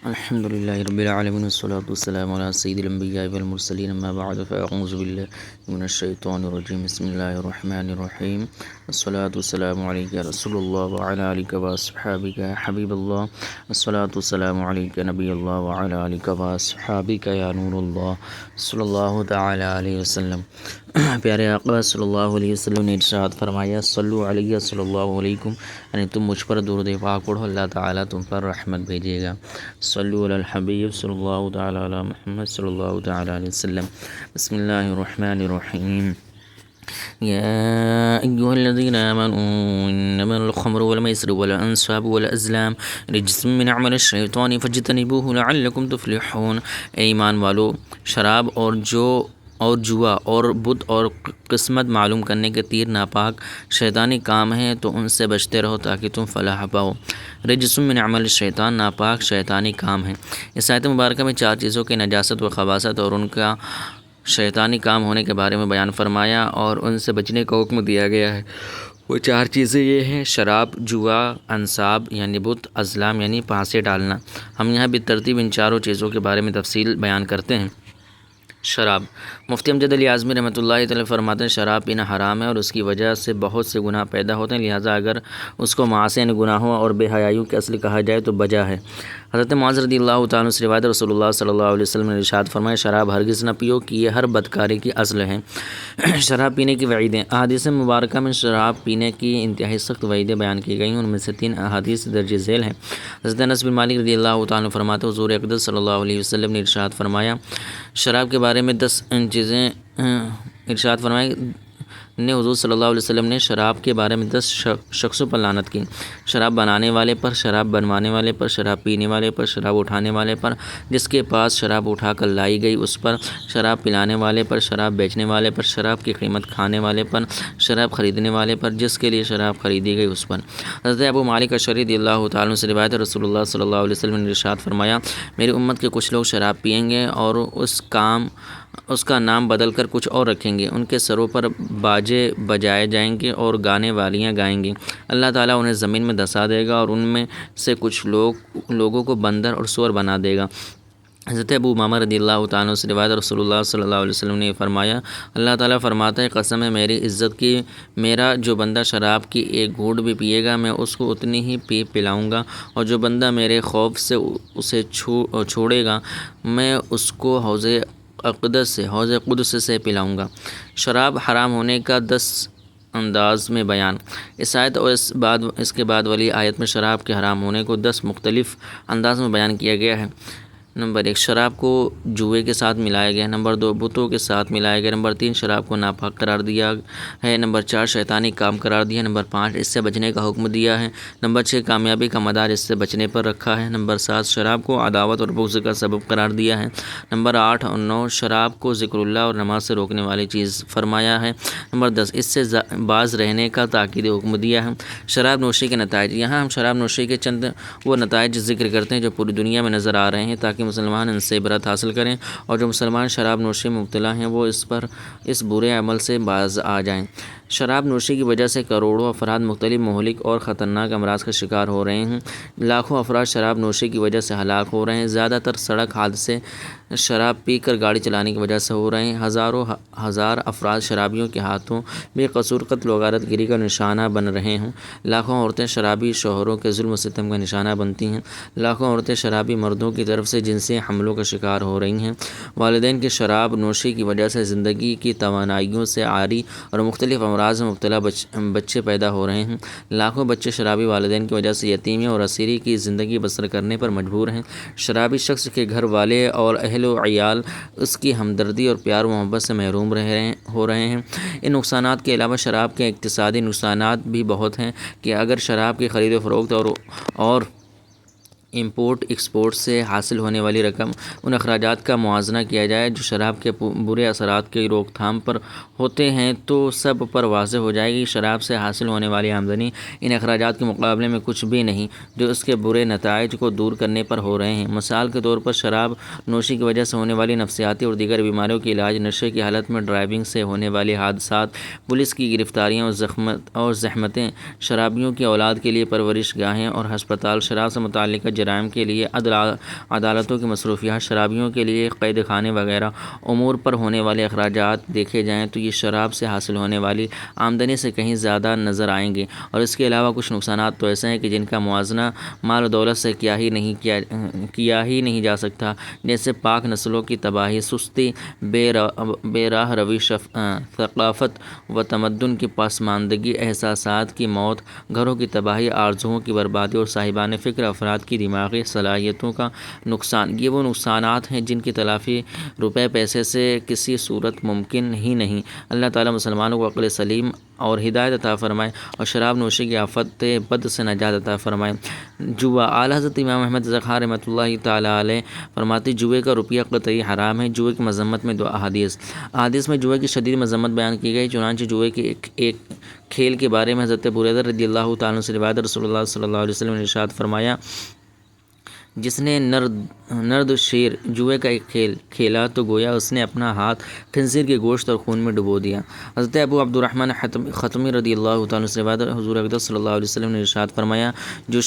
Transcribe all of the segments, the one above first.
الحمد للہ رب العالمین والصلاة والسلام علی سید الانبیاء والمرسلین اما بعد فاعوذ باللہ من الشیطان الرجیم بسم اللہ الرحمن الرحیم والصلاة والسلام علیک یا رسول اللہ وعلی آلک واصحابک یا حبیب اللہ والصلاة والسلام علیک نبی اللہ وعلی آلک واصحابک یا نور اللہ صلی اللہ تعالی علیہ وسلم۔ پیارے آقا صلی اللہ علیہ وسلم نے ارشاد فرمایا صلو علیہ صلی اللہ علیکم، یعنی تم مجھ پر درود پاک پڑھو اللہ تعالیٰ تم پر رحمت بھیجے گا۔ صلو علی الحبیب صلی اللہ تعالی علی محمد صلی اللہ تعالی علیہ وسلم۔ بسم اللہ الرحمن الرحیم۔ يا أيها الذين آمنوا إنما الخمر والميسر والأنصاب والأزلام رجس من عمل الشيطان فاجتنبوه لعلكم تفلحون۔ اے ایمان والو، شراب اور جوا اور بت اور قسمت معلوم کرنے کے تیر ناپاک شیطانی کام ہیں تو ان سے بچتے رہو تاکہ تم فلاح پاؤ۔ رجس من عمل الشیطان ناپاک شیطانی کام ہیں۔ اس آیت مبارکہ میں چار چیزوں کی نجاست و خباثت اور ان کا شیطانی کام ہونے کے بارے میں بیان فرمایا اور ان سے بچنے کا حکم دیا گیا ہے۔ وہ چار چیزیں یہ ہیں: شراب، جوا، انصاب یعنی بت، ازلام یعنی پھانسے ڈالنا۔ ہم یہاں بالترتیب ان چاروں چیزوں کے بارے میں تفصیل بیان کرتے ہیں۔ شراب، مفتی امجد علی اعظمی رحمۃ اللہ تعالی فرماتے ہیں شراب پینا حرام ہے اور اس کی وجہ سے بہت سے گناہ پیدا ہوتے ہیں، لہٰذا اگر اس کو معاصی گناہوں اور بے حیائیوں کے اصل کہا جائے تو بجا ہے۔ حضرت معاذ رضی اللہ تعالیٰ سے روایت رسول اللہ صلی اللہ علیہ وسلم نے ارشاد فرمایا شراب ہرگز نہ پیو کہ یہ ہر بدکاری کی اصل ہے۔ شراب پینے کی وعیدیں، احادیث مبارکہ میں شراب پینے کی انتہائی سخت وعیدیں بیان کی گئی ہیں، ان میں سے 3 احادیث درج ذیل ہیں۔ حضرت انس بن مالک رضی اللہ تعالیٰ فرماتے حضور اقدس صلی اللہ علیہ وسلم نے ارشاد فرمایا شراب کے بارے میں 10 چیزیں ارشاد فرمایا نے حضور صلی اللہ علیہ وسلم نے شراب کے بارے میں 10 شخصوں پر لعنت کی: شراب بنانے والے پر، شراب بنوانے والے پر، شراب پینے والے پر، شراب اٹھانے والے پر، جس کے پاس شراب اٹھا کر لائی گئی اس پر، شراب پلانے والے پر، شراب بیچنے والے پر، شراب کی قیمت کھانے والے پر، شراب خریدنے والے پر، جس کے لیے شراب خریدی گئی اس پر۔ حضرت ابو مالک اشعری رضی اللہ تعالیٰ سے روایت ہے رسول اللہ صلی اللہ علیہ وسلم نے ارشاد فرمایا میری امت کے کچھ لوگ شراب پئیں گے اور اس کا نام بدل کر کچھ اور رکھیں گے، ان کے سروں پر باجے بجائے جائیں گے اور گانے والیاں گائیں گی، اللہ تعالیٰ انہیں زمین میں دھسا دے گا اور ان میں سے کچھ لوگوں کو بندر اور سور بنا دے گا۔ حضرت ابو امامہ رضی اللہ تعالیٰ سے روایت رسول اللہ صلی اللہ علیہ وسلم نے فرمایا اللہ تعالیٰ فرماتا ہے قسم ہے میری عزت کی، میرا جو بندہ شراب کی ایک گھونٹ بھی پیے گا میں اس کو اتنی ہی پلاؤں گا، اور جو بندہ میرے خوف سے اسے چھوڑے گا میں اس کو حوض قدس سے پلاؤں گا۔ شراب حرام ہونے کا 10 انداز میں بیان، اس آیت اور اس کے بعد والی آیت میں شراب کے حرام ہونے کو 10 مختلف انداز میں بیان کیا گیا ہے۔ نمبر 1 شراب کو جوئے کے ساتھ ملایا گیا، نمبر 2 بتوں کے ساتھ ملایا گیا، نمبر 3 شراب کو ناپاک قرار دیا ہے، نمبر 4 شیطانی کام قرار دیا، نمبر 5 اس سے بچنے کا حکم دیا ہے، نمبر 6 کامیابی کا مدار اس سے بچنے پر رکھا ہے، نمبر 7 شراب کو عداوت اور بغض کا سبب قرار دیا ہے، نمبر 8 اور 9 شراب کو ذکر اللہ اور نماز سے روکنے والی چیز فرمایا ہے، نمبر 10 اس سے باز رہنے کا تاکید حکم دیا ہے۔ شراب نوشی کے نتائج، یہاں ہم شراب نوشی کے چند وہ نتائج ذکر کرتے ہیں جو پوری دنیا میں نظر آ رہے ہیں تاکہ مسلمان ان سے عبرت حاصل کریں اور جو مسلمان شراب نوشی میں مبتلا ہیں وہ اس برے عمل سے باز آ جائیں۔ شراب نوشی کی وجہ سے کروڑوں افراد مختلف مہلک اور خطرناک امراض کا شکار ہو رہے ہیں، لاکھوں افراد شراب نوشی کی وجہ سے ہلاک ہو رہے ہیں، زیادہ تر سڑک حادثے شراب پی کر گاڑی چلانے کی وجہ سے ہو رہے ہیں، ہزار افراد شرابیوں کے ہاتھوں بے قصور قتل و غارت گری کا نشانہ بن رہے ہیں، لاکھوں عورتیں شرابی شوہروں کے ظلم و ستم کا نشانہ بنتی ہیں، لاکھوں عورتیں شرابی مردوں کی طرف سے جنسی حملوں کا شکار ہو رہی ہیں، والدین کی شراب نوشی کی وجہ سے زندگی کی توانائیوں سے عاری اور مختلف امراض میں مبتلا بچے پیدا ہو رہے ہیں، لاکھوں بچے شرابی والدین کی وجہ سے یتیمی اور اسیری کی زندگی بسر کرنے پر مجبور ہیں، شرابی شخص کے گھر والے اور اہل و عیال اس کی ہمدردی اور پیار و محبت سے محروم ہو رہے ہیں۔ ان نقصانات کے علاوہ شراب کے اقتصادی نقصانات بھی بہت ہیں کہ اگر شراب کی خرید و فروخت اور امپورٹ ایکسپورٹ سے حاصل ہونے والی رقم ان اخراجات کا موازنہ کیا جائے جو شراب کے برے اثرات کی روک تھام پر ہوتے ہیں تو سب پر واضح ہو جائے گی شراب سے حاصل ہونے والی آمدنی ان اخراجات کے مقابلے میں کچھ بھی نہیں جو اس کے برے نتائج کو دور کرنے پر ہو رہے ہیں۔ مثال کے طور پر شراب نوشی کی وجہ سے ہونے والی نفسیاتی اور دیگر بیماریوں کی علاج، نشے کی حالت میں ڈرائیونگ سے ہونے والے حادثات، پولیس کی گرفتاریاں اور زحمتیں، شرابیوں کی اولاد کے لیے پرورش گاہیں اور ہسپتال، شراب سے متعلقہ جرائم کے لیے عدالتوں کی مصروفیات، شرابیوں کے لیے قید خانے وغیرہ امور پر ہونے والے اخراجات دیکھے جائیں تو یہ شراب سے حاصل ہونے والی آمدنی سے کہیں زیادہ نظر آئیں گے۔ اور اس کے علاوہ کچھ نقصانات تو ایسے ہیں کہ جن کا موازنہ مال و دولت سے کیا ہی نہیں جا سکتا، جیسے پاک نسلوں کی تباہی، سستی، بے راہ روی، ثقافت و تمدن کی پسماندگی، احساسات کی موت، گھروں کی تباہی، آرزوؤں کی بربادی اور صاحبان فکر افراد کی دماغی صلاحیتوں کا نقصان۔ یہ وہ نقصانات ہیں جن کی تلافی روپے پیسے سے کسی صورت ممکن ہی نہیں۔ اللہ تعالیٰ مسلمانوں کو عقل سلیم اور ہدایت عطا فرمائے اور شراب نوشی کی آفت بد سے نجات عطا فرمائے۔ جوا، اعلیٰ حضرت امام احمد رضا خان رحمۃ اللہ تعالیٰ علیہ فرماتے جوئے کا روپیہ قطعی حرام ہے۔ جوئے کی مذمت میں 2 احادیث میں جوئے کی شدید مذمت بیان کی گئی۔ چنانچہ جوئے کے ایک کھیل کے بارے میں حضرت ابو ہریرہ رضی اللہ تعالیٰ عنہ سے روایت، رسول اللہ صلی اللہ علیہ وسلم نے ارشاد فرمایا، جس نے نرد شیر جوئے کا ایک کھیل کھیلا تو گویا اس نے اپنا ہاتھ خنزیر کے گوشت اور خون میں ڈبو دیا۔ حضرت ابو عبد الرحمن ختمی رضی اللہ تعالیٰ عنہ سے روایت، حضور اقدس صلی اللہ علیہ وسلم نے ارشاد فرمایا، جو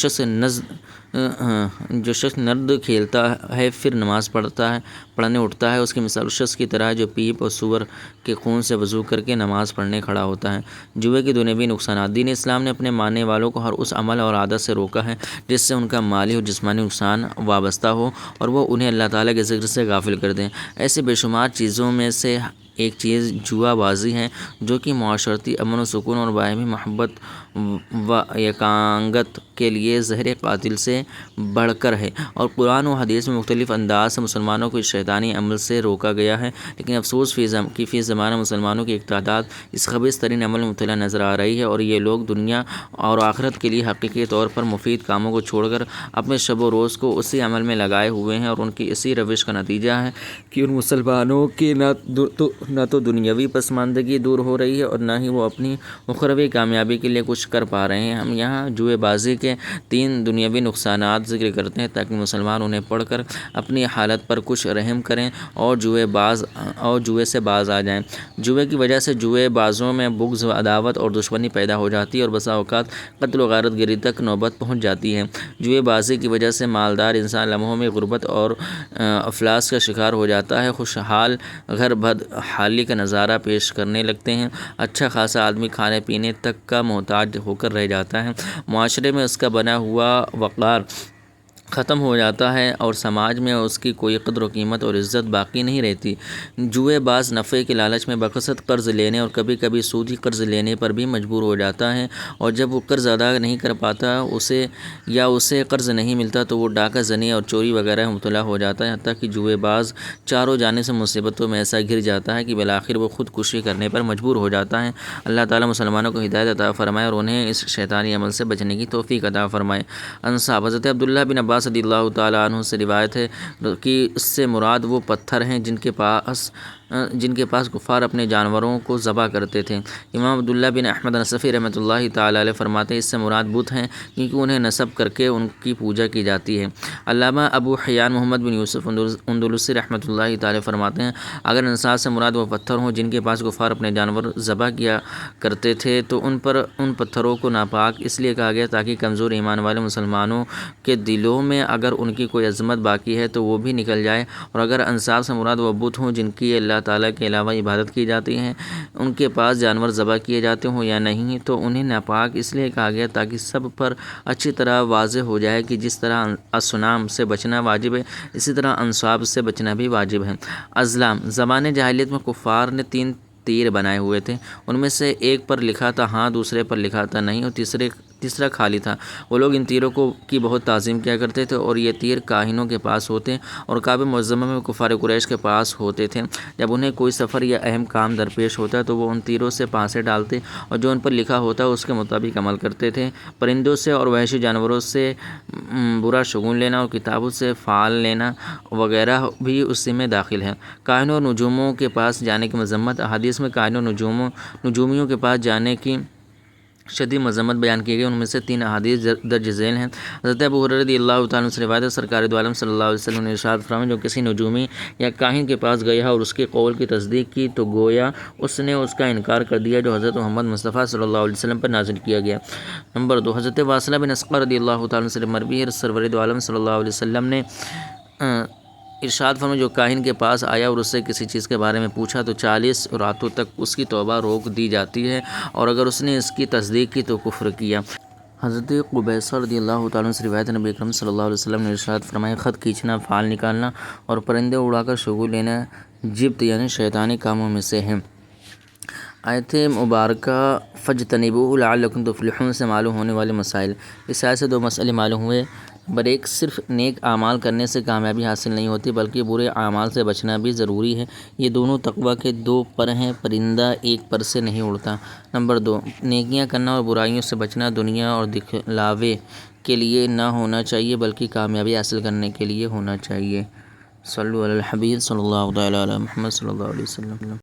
شخص نرد کھیلتا ہے پھر نماز پڑھنے اٹھتا ہے، اس کی مثال اس شخص کی طرح جو پیپ اور سور کے خون سے وضو کر کے نماز پڑھنے کھڑا ہوتا ہے۔ جوئے کے دنیاوی نقصانات۔ دین اسلام نے اپنے ماننے والوں کو ہر اس عمل اور عادت سے روکا ہے جس سے ان کا مالی اور جسمانی نقصان وابستہ ہو اور وہ انہیں اللہ تعالیٰ کے ذکر سے غافل کر دیں۔ ایسے بے شمار چیزوں میں سے ایک چیز جوا بازی ہے جو کہ معاشرتی امن و سکون اور باہمی محبت و یکانگت کے لیے زہر قاتل سے بڑھ کر ہے، اور قرآن و حدیث میں مختلف انداز سے مسلمانوں کو اس شیطانی عمل سے روکا گیا ہے، لیکن افسوس کہ فی زمانہ مسلمانوں کی ایک تعداد اس خبیث ترین عمل میں مبتلا نظر آ رہی ہے، اور یہ لوگ دنیا اور آخرت کے لیے حقیقی طور پر مفید کاموں کو چھوڑ کر اپنے شب و روز کو اسی عمل میں لگائے ہوئے ہیں، اور ان کی اسی روش کا نتیجہ ہے کہ ان مسلمانوں کی نہ تو دنیاوی پسماندگی دور ہو رہی ہے اور نہ ہی وہ اپنی اخروی کامیابی کے لیے کچھ کر پا رہے ہیں۔ ہم یہاں جوئے بازی کے 3 دنیاوی نقصانات ذکر کرتے ہیں تاکہ مسلمان انہیں پڑھ کر اپنی حالت پر کچھ رحم کریں اور جوئے سے باز آ جائیں۔ جوئے کی وجہ سے جوئے بازوں میں بغض و عداوت اور دشمنی پیدا ہو جاتی ہے اور بسا اوقات قتل و غارت گری تک نوبت پہنچ جاتی ہے۔ جوئے بازی کی وجہ سے مالدار انسان لمحوں میں غربت اور افلاس کا شکار ہو جاتا ہے، خوشحال گھر بدحالی کا نظارہ پیش کرنے لگتے ہیں، اچھا خاصا آدمی کھانے پینے تک کا محتاج ہو کر رہ جاتا ہے، معاشرے میں اس کا بنا ہوا وقار ختم ہو جاتا ہے اور سماج میں اس کی کوئی قدر و قیمت اور عزت باقی نہیں رہتی۔ جوئے باز نفع کے لالچ میں بقصد قرض لینے اور کبھی کبھی سودی قرض لینے پر بھی مجبور ہو جاتا ہے، اور جب وہ قرض ادا نہیں کر پاتا اسے قرض نہیں ملتا تو وہ ڈاکہ زنی اور چوری وغیرہ میں مبتلا ہو جاتا ہے، حتیٰ کہ جوئے باز چاروں جانب سے مصیبتوں میں ایسا گھر جاتا ہے کہ بالآخر وہ خودکشی کرنے پر مجبور ہو جاتا ہے۔ اللہ تعالیٰ مسلمانوں کو ہدایت عطا فرمائے اور انہیں اس شیطانی عمل سے بچنے کی توفیق عطا فرمائے۔ انصاب، حضرت عبداللہ بن عباس رضی اللہ تعالیٰ عنہ سے روایت ہے کہ اس سے مراد وہ پتھر ہیں جن کے پاس کفار اپنے جانوروں کو ذبح کرتے تھے۔ امام عبداللہ بن احمد نصفی رحمۃ اللہ تعالیٰ علیہ فرماتے ہیں اس سے مراد بت ہیں کیونکہ انہیں نصب کر کے ان کی پوجا کی جاتی ہے۔ علامہ ابو حیان محمد بن یوسف اندلسی رحمۃ اللہ تعالیٰ فرماتے ہیں اگر انسان سے مراد وہ پتھر ہوں جن کے پاس کفار اپنے جانور ذبح کیا کرتے تھے تو ان پتھروں کو ناپاک اس لیے کہا گیا تاکہ کمزور ایمان والے مسلمانوں کے دلوں میں اگر ان کی کوئی عظمت باقی ہے تو وہ بھی نکل جائے، اور اگر انصاب سے مراد وہ بت ہوں جن کی اللہ تعالیٰ کے علاوہ عبادت کی جاتی ہے، ان کے پاس جانور ذبح کیے جاتے ہوں یا نہیں تو انہیں ناپاک اس لیے کہا گیا تاکہ سب پر اچھی طرح واضح ہو جائے کہ جس طرح اصنام سے بچنا واجب ہے اسی طرح انصاب سے بچنا بھی واجب ہے۔ ازلام، زمانے جاہلیت میں کفار نے 3 تیر بنائے ہوئے تھے، ان میں سے ایک پر لکھا تھا ہاں، دوسرے پر لکھا تھا نہیں اور تیسرا خالی تھا۔ وہ لوگ ان تیروں کی بہت تعظیم کیا کرتے تھے اور یہ تیر کاہنوں کے پاس ہوتے اور کعبہ معظمہ میں کفار قریش کے پاس ہوتے تھے۔ جب انہیں کوئی سفر یا اہم کام درپیش ہوتا تو وہ ان تیروں سے پانسے ڈالتے اور جو ان پر لکھا ہوتا اس کے مطابق عمل کرتے تھے۔ پرندوں سے اور وحشی جانوروں سے برا شگون لینا اور کتابوں سے فال لینا وغیرہ بھی اسی میں داخل ہے۔ کاہنوں اور نجوموں کے پاس جانے کی مذمت، احادیث میں کاہنوں اور نجومیوں کے پاس جانے کی شدید مذمت بیان کی گئی۔ ان میں سے 3 احادیث درج ذیل ہیں۔ حضرت ابو ہریرہ رضی اللہ تعالیٰ عنہ سے روایت ہے، سرکار دو عالم صلی اللہ علیہ وسلم نے ارشاد فرمایا، جو کسی نجومی یا کاہن کے پاس گیا اور اس کے قول کی تصدیق کی تو گویا اس نے اس کا انکار کر دیا جو حضرت محمد مصطفیٰ صلی اللہ علیہ وسلم پر نازل کیا گیا۔ نمبر 2، حضرت واصلہ بن اسقع رضی اللہ تعالیٰ عنہ سے مروی ہے، سرور دو عالم صلی اللہ علیہ وسلم نے ارشاد فرمایا، جو کاہن کے پاس آیا اور اس سے کسی چیز کے بارے میں پوچھا تو 40 راتوں تک اس کی توبہ روک دی جاتی ہے، اور اگر اس نے اس کی تصدیق کی تو کفر کیا۔ حضرت قبیصہ رضی اللہ تعالیٰ عنہ سے روایت، نبی اکرم صلی اللہ علیہ وسلم نے ارشاد فرمایا، خط کھینچنا، پھال نکالنا اور پرندے اڑا کر شگون لینا جبت یعنی شیطانی کاموں میں سے ہے۔ آیت مبارکہ فاجتنبوہ لعلکم تفلحون سے معلوم ہونے والے مسائل۔ اس آیت سے 2 مسئلے معلوم ہوئے۔ نمبر 1، صرف نیک اعمال کرنے سے کامیابی حاصل نہیں ہوتی بلکہ برے اعمال سے بچنا بھی ضروری ہے۔ یہ دونوں تقویٰ کے 2 پر ہیں، پرندہ ایک پر سے نہیں اڑتا۔ نمبر 2، نیکیاں کرنا اور برائیوں سے بچنا دنیا اور دکھلاوے کے لیے نہ ہونا چاہیے بلکہ کامیابی حاصل کرنے کے لیے ہونا چاہیے۔ صلو علی الحبیب صلی اللہ تعالیٰ علی محمد صلی اللہ علیہ وسلم۔